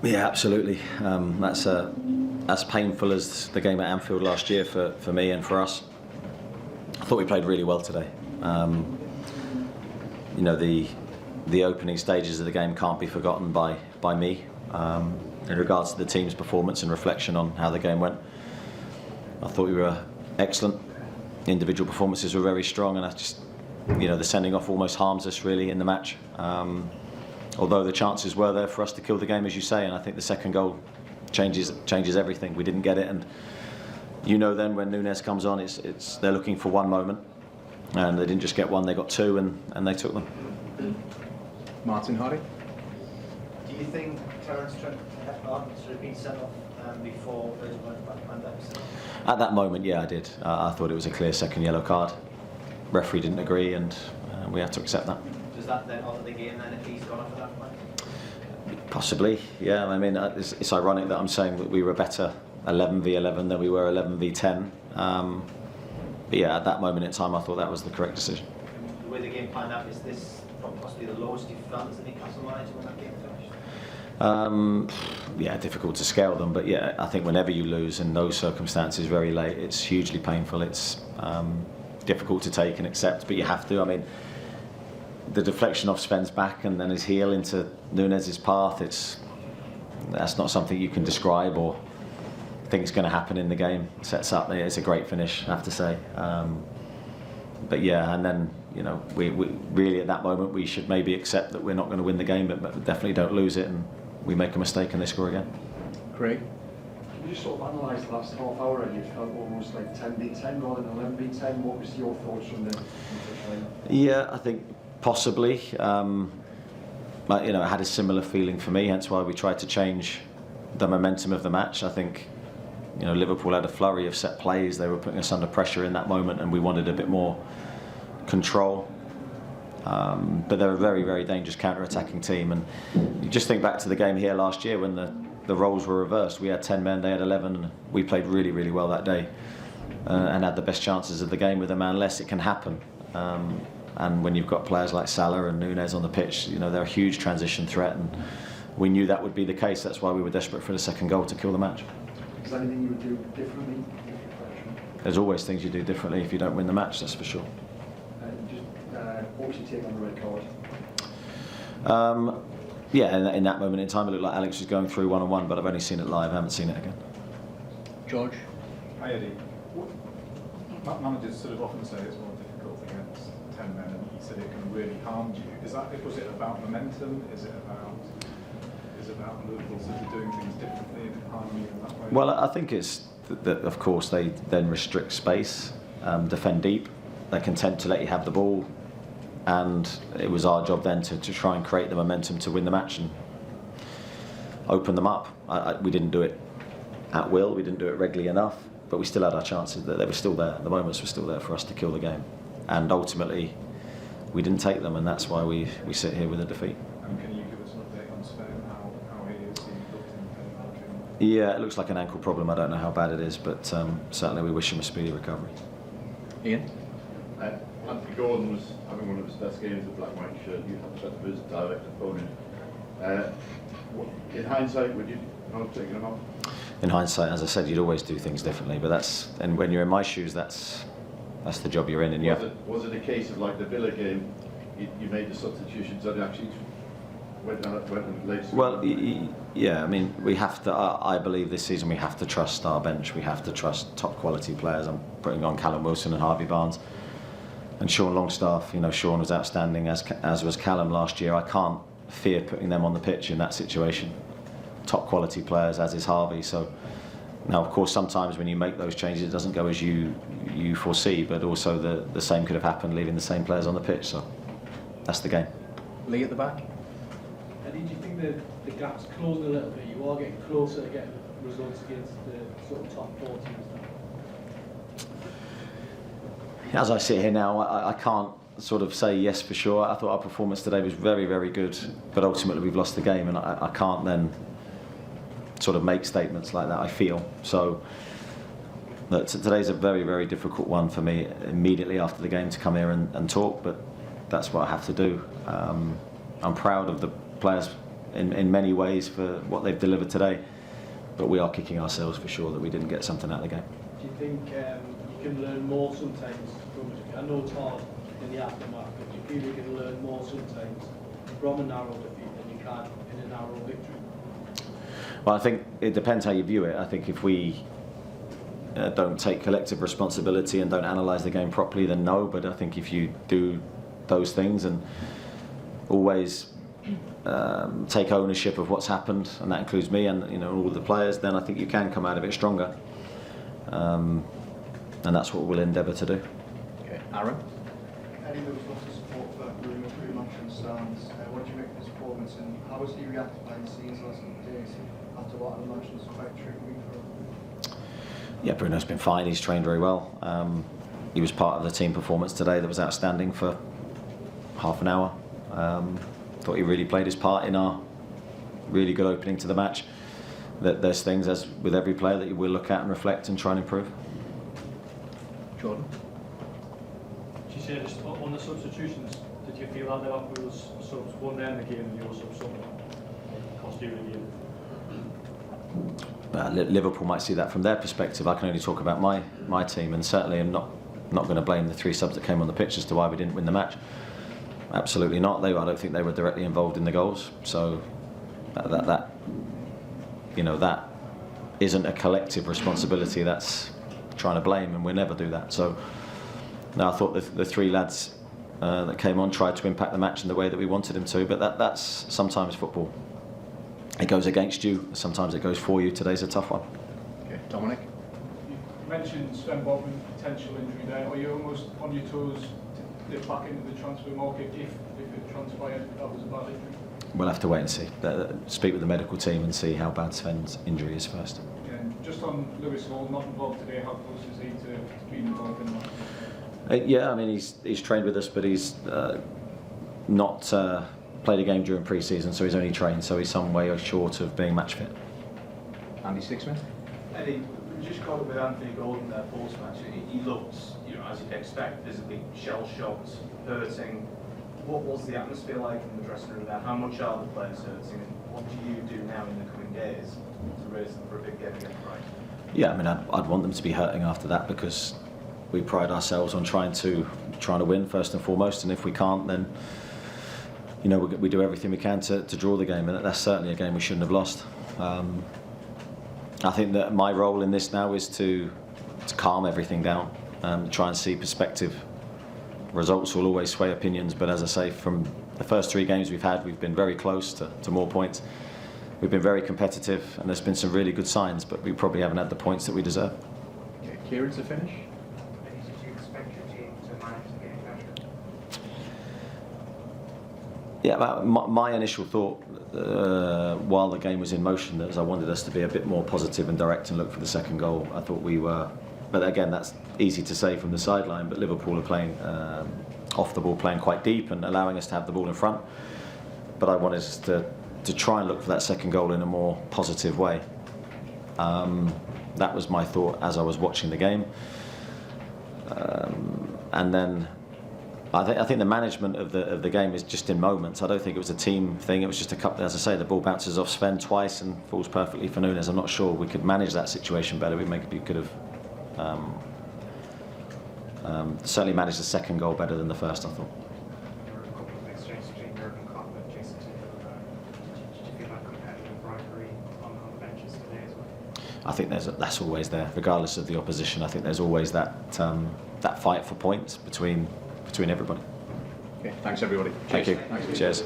Yeah, absolutely. That's as painful as the game at Anfield last year for me and for us. I thought we played really well today. You know, the opening stages of the game can't be forgotten by me in regards to the team's performance and reflection on how the game went. I thought we were excellent. Individual performances were very strong, and I just, you know, the sending off almost harms us really in the match. Although the chances were there for us to kill the game, as you say, and I think the second goal changes everything. We didn't get it, and you know then when Núñez comes on, it's they're looking for one moment, and they didn't just get one, they got two, and they took them. Martin Hardy. Do you think Terence Trent should have been sent off before Virgil van Dijk? At that moment, yeah, I did. I thought it was a clear second yellow card. Referee didn't agree, and we had to accept that. Does that then alter the game then if he's gone off at that point? Possibly, yeah. I mean, it's ironic that I'm saying that we were better 11v11 than we were 11v10. But yeah, at that moment in time, I thought that was the correct decision. The way the game planned out, is this possibly the lowest you've felt as a Newcastle manager when that game finished? Yeah, difficult to scale them, but yeah, I think whenever you lose in those circumstances very late, it's hugely painful. It's difficult to take and accept, but you have to. I mean, the deflection off Sven's back and then his heel into Núñez's path, that's not something you can describe or think it's going to happen in the game. Sets up, it's a great finish, I have to say. But yeah, and then, you know, we really at that moment we should maybe accept that we're not going to win the game, but definitely don't lose it, and we make a mistake and they score again. Craig? Can you just sort of analyse the last half hour, and you felt almost like 10v10 rather than 11v10? What was your thoughts from the Yeah, I think possibly. But, you know, it had a similar feeling for me, hence why we tried to change the momentum of the match. I think, you know, Liverpool had a flurry of set plays. They were putting us under pressure in that moment, and we wanted a bit more control. But they're a very, very dangerous counter-attacking team. And you just think back to the game here last year when the roles were reversed. We had 10 men, they had 11, and we played really, really well that day and had the best chances of the game with a man less. It can happen. And when you've got players like Salah and Núñez on the pitch, you know, they're a huge transition threat, and we knew that would be the case. That's why we were desperate for the second goal to kill the match. Is there anything you would do differently? There's always things you do differently if you don't win the match, that's for sure. What was your take on the red card? Yeah, in that moment in time, it looked like Alex was going through one-on-one, but I've only seen it live, I haven't seen it again. George? Hi Eddie. Managers sort of often say it's more difficult against 10 men, and he said it can really harm you. Was it about momentum? Is it about Liverpool sort of doing things differently and harming you in that way? Well, I think it's that of course they then restrict space, defend deep, they're content to let you have the ball, and it was our job then to try and create the momentum to win the match and open them up. We didn't do it at will, we didn't do it regularly enough, but we still had our chances. That they were still there, the moments were still there for us to kill the game, and ultimately we didn't take them, and that's why we sit here with a defeat. And can you give us an update on Sven, how he is? He looked in Yeah, it looks like an ankle problem. I don't know how bad it is, but certainly we wish him a speedy recovery. Ian? Anthony Gordon was having one of his best games with black and white shirt. You had to his direct opponent. In hindsight, would you not have taken him off? In hindsight, as I said, you'd always do things differently, but and when you're in my shoes, that's the job you're in. And was it a case of like the Villa game? You made the substitutions that actually went in late. Well, yeah. I mean, we have to. I believe this season we have to trust our bench. We have to trust top quality players. I'm putting on Callum Wilson and Harvey Barnes and Sean Longstaff. You know, Sean was outstanding, as was Callum last year. I can't fear putting them on the pitch in that situation. Top quality players, as is Harvey. So now, of course, sometimes when you make those changes, it doesn't go as you foresee. But also, the same could have happened, leaving the same players on the pitch. So that's the game. Lee at the back. Eddie, do you think the gap's closing a little bit? You are getting closer to getting results against the sort of top 4 teams now? As I sit here now, I can't sort of say yes for sure. I thought our performance today was very, very good, but ultimately we've lost the game, and I can't then sort of make statements like that, I feel. So today's a very, very difficult one for me immediately after the game to come here and talk, but that's what I have to do. I'm proud of the players in many ways for what they've delivered today. But we are kicking ourselves for sure that we didn't get something out of the game. Do you think you can learn more sometimes from it? I know it's hard in the aftermath, but do you feel you can learn more sometimes from a narrow defeat than you can in a narrow victory? Well, I think it depends how you view it. I think if we don't take collective responsibility and don't analyse the game properly, then no. But I think if you do those things and always take ownership of what's happened, and that includes me and all the players, then I think you can come out of it stronger. And that's what we'll endeavour to do. Okay, Aaron? Eddie, there was lots of support for Bruno pre-match from stands. What did you make of his performance, and how has he reacted behind the scenes the last couple of days after what I imagine was quite a tricky week for him? Yeah, Bruno's been fine. He's trained very well. He was part of the team performance today that was outstanding for half an hour. Thought he really played his part in our really good opening to the match. That there's things, as with every player, that you will look at and reflect and try and improve. Jordan? Did you say just on the substitutions, did you feel that Liverpool's subs won them the game and your subs cost you the game? Liverpool might see that from their perspective. I can only talk about my team, and certainly I'm not going to blame the 3 subs that came on the pitch as to why we didn't win the match. Absolutely not. I don't think they were directly involved in the goals. So that isn't a collective responsibility. That's trying to blame, and we'll never do that. So no, I thought the 3 lads that came on tried to impact the match in the way that we wanted them to. But that's sometimes football. It goes against you. Sometimes it goes for you. Today's a tough one. Okay, Dominic? You mentioned Sven Botman, potential injury there. Are you almost on your toes to dip back into the transfer market if it transpired that was a bad injury? We'll have to wait and see. Speak with the medical team and see how bad Sven's injury is first. Yeah, and just on Lewis Hall, not involved today, how close is he to being involved in that? Yeah, I mean he's trained with us, but he's not played a game during pre-season, so he's only trained, so he's some way short of being match fit. Andy Sixsmith? Eddie, we just caught up with Anthony Gordon there post-match. He looked, as you'd expect, visibly shell-shocked, hurting. What was the atmosphere like in the dressing room there? How much are the players hurting, and what do you do now in the coming days to raise them for a big game against Brighton? Yeah, I mean I'd want them to be hurting after that, because we pride ourselves on trying to win first and foremost, and if we can't, then we do everything we can to draw the game, and that's certainly a game we shouldn't have lost. I think that my role in this now is to calm everything down, try and see perspective. Results will always sway opinions, but as I say, from the first 3 games we've had, we've been very close to more points. We've been very competitive, and there's been some really good signs, but we probably haven't had the points that we deserve. Okay, Kieran to finish? Did you expect your team to manage the game better? Yeah, my initial thought while the game was in motion is I wanted us to be a bit more positive and direct and look for the second goal. I thought we were, but again, that's easy to say from the sideline, but Liverpool are playing off the ball, playing quite deep and allowing us to have the ball in front. But I wanted us to try and look for that second goal in a more positive way. That was my thought as I was watching the game. And then I think the management of the game is just in moments. I don't think it was a team thing. It was just a couple. As I say, the ball bounces off Sven twice and falls perfectly for Nunes. I'm not sure we could manage that situation better. We could have certainly managed the second goal better than the first, I thought. There were a couple of exchanges between Jurgen Klopp and Jason Taylor. Did you feel that competitive rivalry on the benches today as well? I think that's always there, regardless of the opposition. I think there's always that fight for points between everybody. Okay, thanks everybody. Thank you. Thanks. Cheers.